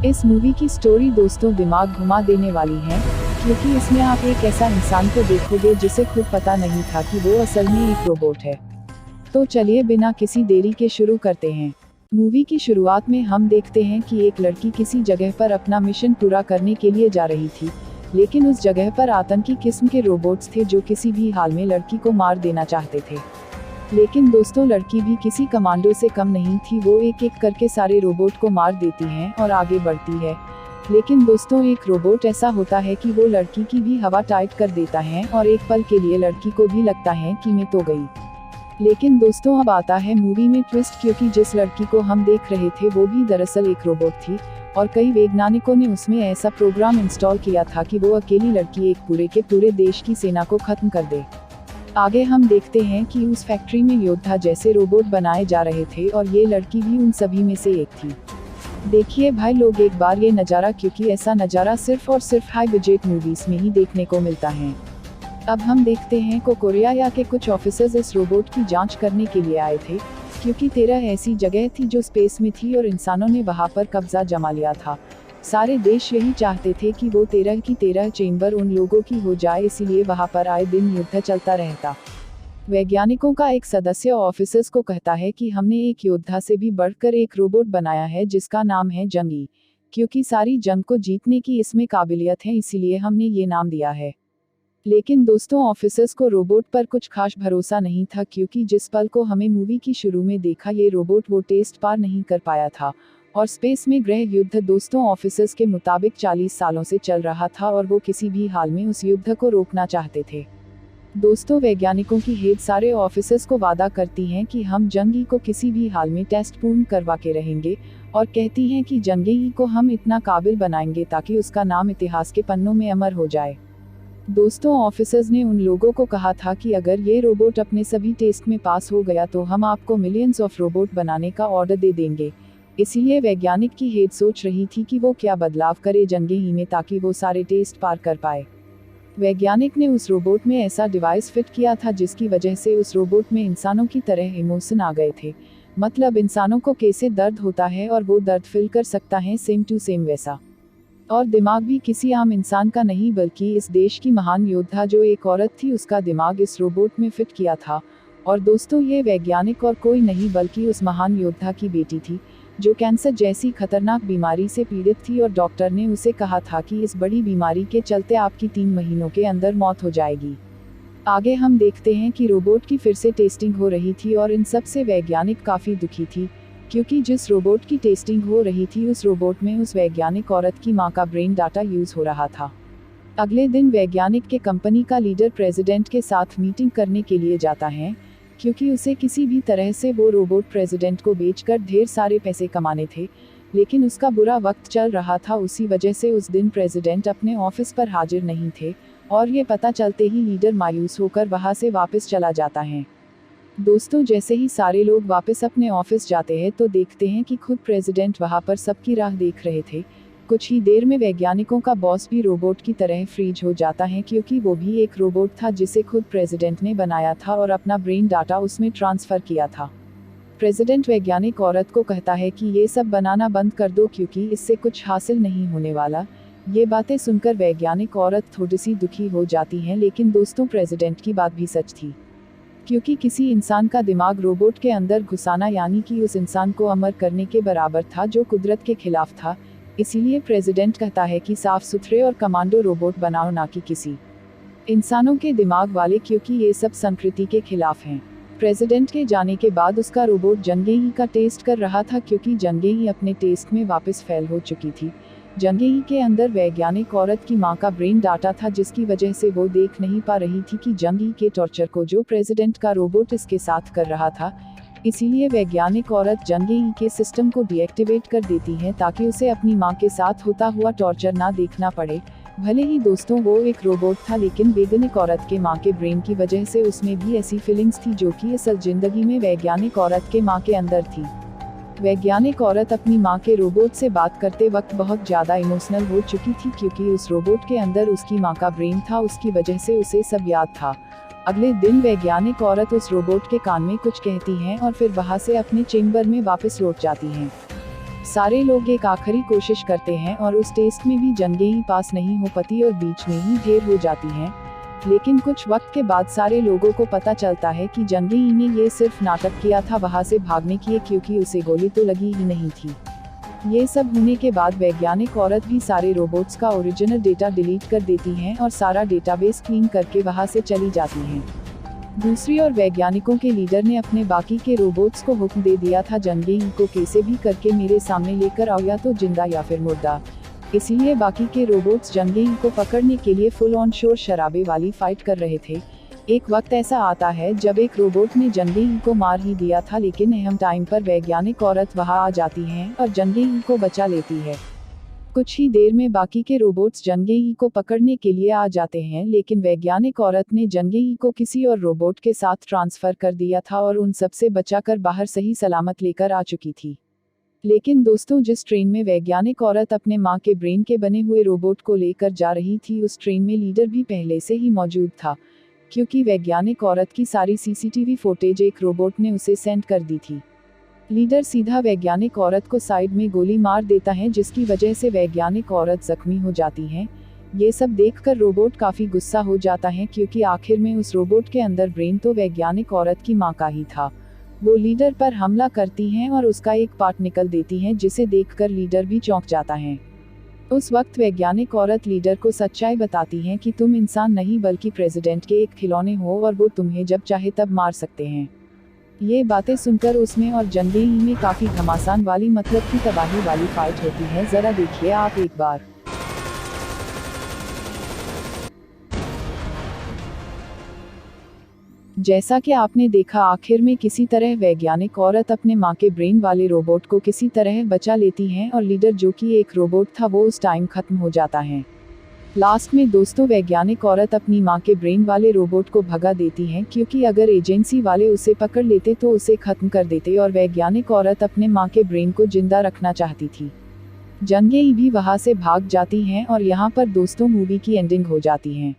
इस मूवी की स्टोरी दोस्तों दिमाग घुमा देने वाली है, क्योंकि इसमें आप एक ऐसा इंसान को देखोगे जिसे खुद पता नहीं था कि वो असल में एक रोबोट है। तो चलिए बिना किसी देरी के शुरू करते हैं। मूवी की शुरुआत में हम देखते हैं कि एक लड़की किसी जगह पर अपना मिशन पूरा करने के लिए जा रही थी, लेकिन उस जगह पर आतंकी किस्म के रोबोट्स थे जो किसी भी हाल में लड़की को मार देना चाहते थे। लेकिन दोस्तों लड़की भी किसी कमांडो से कम नहीं थी, वो एक एक करके सारे रोबोट को मार देती है और आगे बढ़ती है। लेकिन दोस्तों एक रोबोट ऐसा होता है कि वो लड़की की भी हवा टाइट कर देता है और एक पल के लिए लड़की को भी लगता है कि मैं तो गई। लेकिन दोस्तों अब आता है मूवी में ट्विस्ट, क्योंकि जिस लड़की को हम देख रहे थे वो भी दरअसल एक रोबोट थी और कई वैज्ञानिकों ने उसमें ऐसा प्रोग्राम इंस्टॉल किया था कि वो अकेली लड़की एक पूरे के पूरे देश की सेना को खत्म कर दे। आगे हम देखते हैं कि उस फैक्ट्री में योद्धा जैसे रोबोट बनाए जा रहे थे और ये लड़की भी उन सभी में से एक थी। देखिए भाई लोग एक बार ये नज़ारा, क्योंकि ऐसा नज़ारा सिर्फ और सिर्फ हाई बजट मूवीज में ही देखने को मिलता है। अब हम देखते हैं कोरिया के कुछ ऑफिसर्स इस रोबोट की जांच करने के लिए आए थे, क्योंकि 13 ऐसी जगह थी जो स्पेस में थी और इंसानों ने वहां पर कब्जा जमा लिया था। सारे देश यही चाहते थे कि वो 13 की 13 चेंबर उन लोगों की हो जाए, इसीलिए वहां पर आए दिन युद्ध चलता रहता। वैज्ञानिकों का एक सदस्य ऑफिसर्स को कहता है कि हमने एक योद्धा से भी बढ़कर एक रोबोट बनाया है जिसका नाम है जंगी, क्योंकि सारी जंग को जीतने की इसमें काबिलियत है, इसीलिए हमने ये नाम दिया है। लेकिन दोस्तों ऑफिसर्स को रोबोट पर कुछ खास भरोसा नहीं था, क्योंकि जिस पल को हमें मूवी की शुरू में देखा ये रोबोट वो टेस्ट पार नहीं कर पाया था और स्पेस में गृह युद्ध दोस्तों ऑफिसर्स के मुताबिक 40 सालों से चल रहा था और वो किसी भी हाल में उस युद्ध को रोकना चाहते थे। दोस्तों वैज्ञानिकों की हेड सारे ऑफिसर्स को वादा करती हैं कि हम जंगी को किसी भी हाल में टेस्ट पूर्ण करवा के रहेंगे और कहती हैं कि जंगी को हम इतना काबिल बनाएंगे ताकि उसका नाम इतिहास के पन्नों में अमर हो जाए। दोस्तों ऑफिसर्स ने उन लोगों को कहा था कि अगर ये रोबोट अपने सभी टेस्ट में पास हो गया तो हम आपको मिलियंस ऑफ रोबोट बनाने का ऑर्डर दे देंगे। इसीलिए वैज्ञानिक की हेड सोच रही थी कि वो क्या बदलाव करे जंगी में ताकि वो सारे टेस्ट पार कर पाए। वैज्ञानिक ने उस रोबोट में ऐसा डिवाइस फिट किया था जिसकी वजह से उस रोबोट में इंसानों की तरह इमोशन आ गए थे, मतलब इंसानों को कैसे दर्द होता है और वो दर्द फील कर सकता है सेम टू सेम वैसा। और दिमाग भी किसी आम इंसान का नहीं बल्कि इस देश की महान योद्धा जो एक औरत थी उसका दिमाग इस रोबोट में फिट किया था। और दोस्तों ये वैज्ञानिक और कोई नहीं बल्कि उस महान योद्धा की बेटी थी जो कैंसर जैसी खतरनाक बीमारी से पीड़ित थी और डॉक्टर ने उसे कहा था कि इस बड़ी बीमारी के चलते आपकी 3 महीनों के अंदर मौत हो जाएगी। आगे हम देखते हैं कि रोबोट की फिर से टेस्टिंग हो रही थी और इन सब से वैज्ञानिक काफ़ी दुखी थी, क्योंकि जिस रोबोट की टेस्टिंग हो रही थी उस रोबोट में उस वैज्ञानिक औरत की मां का ब्रेन डाटा यूज़ हो रहा था। अगले दिन वैज्ञानिक के कंपनी का लीडर प्रेसिडेंट के साथ मीटिंग करने के लिए जाता है, क्योंकि उसे किसी भी तरह से वो रोबोट प्रेसिडेंट को बेचकर ढेर सारे पैसे कमाने थे। लेकिन उसका बुरा वक्त चल रहा था, उसी वजह से उस दिन प्रेसिडेंट अपने ऑफिस पर हाजिर नहीं थे और ये पता चलते ही लीडर मायूस होकर वहाँ से वापस चला जाता है। दोस्तों जैसे ही सारे लोग वापस अपने ऑफिस जाते हैं तो देखते हैं कि खुद प्रेसिडेंट वहाँ पर सबकी राह देख रहे थे। कुछ ही देर में वैज्ञानिकों का बॉस भी रोबोट की तरह फ्रीज हो जाता है, क्योंकि वो भी एक रोबोट था जिसे खुद प्रेसिडेंट ने बनाया था और अपना ब्रेन डाटा उसमें ट्रांसफ़र किया था। प्रेसिडेंट वैज्ञानिक औरत को कहता है कि ये सब बनाना बंद कर दो क्योंकि इससे कुछ हासिल नहीं होने वाला। ये बातें सुनकर वैज्ञानिक औरत थोड़ी सी दुखी हो जाती हैं, लेकिन दोस्तों प्रेसिडेंट की बात भी सच थी, क्योंकि किसी इंसान का दिमाग रोबोट के अंदर घुसाना यानी कि उस इंसान को अमर करने के बराबर था जो कुदरत के खिलाफ था। इसीलिए प्रेसिडेंट कहता है कि साफ सुथरे और कमांडो रोबोट बनाओ, ना कि किसी इंसानों के दिमाग वाले, क्योंकि ये सब संस्कृति के खिलाफ हैं। प्रेसिडेंट के जाने के बाद उसका रोबोट जंगेई का टेस्ट कर रहा था, क्योंकि जंगेई अपने टेस्ट में वापस फेल हो चुकी थी। जंगेई के अंदर वैज्ञानिक औरत की मां का ब्रेन डाटा था, जिसकी वजह से वो देख नहीं पा रही थी कि जंगेई के टॉर्चर को जो प्रेसिडेंट का रोबोट इसके साथ कर रहा था। इसीलिए वैज्ञानिक औरत जंगेई के सिस्टम को डीएक्टिवेट कर देती है ताकि उसे अपनी मां के साथ होता हुआ टॉर्चर ना देखना पड़े। भले ही दोस्तों वो एक रोबोट था, लेकिन वैज्ञानिक औरत के मां के ब्रेन की वजह से उसमें भी ऐसी फीलिंग्स थी जो कि असल जिंदगी में वैज्ञानिक औरत के मां के अंदर थी। वैज्ञानिक औरत अपनी मां के रोबोट से बात करते वक्त बहुत ज़्यादा इमोशनल हो चुकी थी, क्योंकि उस रोबोट के अंदर उसकी मां का ब्रेन था, उसकी वजह से उसे सब याद था। अगले दिन वैज्ञानिक औरत उस रोबोट के कान में कुछ कहती हैं और फिर वहां से अपने चेंबर में वापस लौट जाती हैं। सारे लोग एक आखिरी कोशिश करते हैं और उस टेस्ट में भी जंगेई पास नहीं हो पाती और बीच में ही ढेर हो जाती हैं। लेकिन कुछ वक्त के बाद सारे लोगों को पता चलता है कि जंगेई ने ये सिर्फ नाटक किया था वहाँ से भागने की, क्योंकि उसे गोली तो लगी ही नहीं थी। ये सब होने के बाद वैज्ञानिक औरत भी सारे रोबोट्स का ओरिजिनल डेटा डिलीट कर देती हैं और सारा डेटाबेस क्लीन करके वहाँ से चली जाती हैं। दूसरी ओर वैज्ञानिकों के लीडर ने अपने बाकी के रोबोट्स को हुक्म दे दिया था, जंगेई को कैसे भी करके मेरे सामने लेकर आओ, या तो जिंदा या फिर मुर्दा। इसीलिए बाकी के रोबोट्स जंगेई को पकड़ने के लिए फुल ऑन शोर शराबे वाली फाइट कर रहे थे। एक वक्त ऐसा आता है जब एक रोबोट ने जंगेई को मार ही दिया था, लेकिन अहम टाइम पर वैज्ञानिक औरत वहां आ जाती हैं और जंगेई को बचा लेती है। कुछ ही देर में बाकी के रोबोट्स जंगेई को पकड़ने के लिए आ जाते हैं, लेकिन वैज्ञानिक औरत ने जंगेई को किसी और रोबोट के साथ ट्रांसफर कर दिया था और उन सबसे बचाकर बाहर सही सलामत लेकर आ चुकी थी। लेकिन दोस्तों, जिस ट्रेन में वैज्ञानिक औरत अपने माँ के ब्रेन के बने हुए रोबोट को लेकर जा रही थी, उस ट्रेन में लीडर भी पहले से ही मौजूद था, क्योंकि वैज्ञानिक औरत की सारी सीसीटीवी फुटेज एक रोबोट ने उसे सेंड कर दी थी। लीडर सीधा वैज्ञानिक औरत को साइड में गोली मार देता है, जिसकी वजह से वैज्ञानिक औरत जख्मी हो जाती है। ये सब देखकर रोबोट काफी गुस्सा हो जाता है, क्योंकि आखिर में उस रोबोट के अंदर ब्रेन तो वैज्ञानिक औरत की माँ का ही था। वो लीडर पर हमला करती हैं और उसका एक पार्ट निकल देती हैं, जिसे देखकर लीडर भी चौंक जाता है। उस वक्त वैज्ञानिक औरत लीडर को सच्चाई बताती हैं कि तुम इंसान नहीं बल्कि प्रेसिडेंट के एक खिलौने हो और वो तुम्हें जब चाहे तब मार सकते हैं। ये बातें सुनकर उसमें और जंगेई में काफी घमासान वाली, मतलब की तबाही वाली फाइट होती है। जरा देखिए आप एक बार। जैसा कि आपने देखा, आखिर में किसी तरह वैज्ञानिक औरत अपने माँ के ब्रेन वाले रोबोट को किसी तरह बचा लेती हैं और लीडर, जो कि एक रोबोट था, वो उस टाइम खत्म हो जाता है। लास्ट में दोस्तों, वैज्ञानिक औरत अपनी माँ के ब्रेन वाले रोबोट को भगा देती हैं, क्योंकि अगर एजेंसी वाले उसे पकड़ लेते तो उसे खत्म कर देते, और वैज्ञानिक औरत अपने माँ के ब्रेन को जिंदा रखना चाहती थी। जंगेई भी वहाँ से भाग जाती हैं और यहाँ पर दोस्तों मूवी की एंडिंग हो जाती है।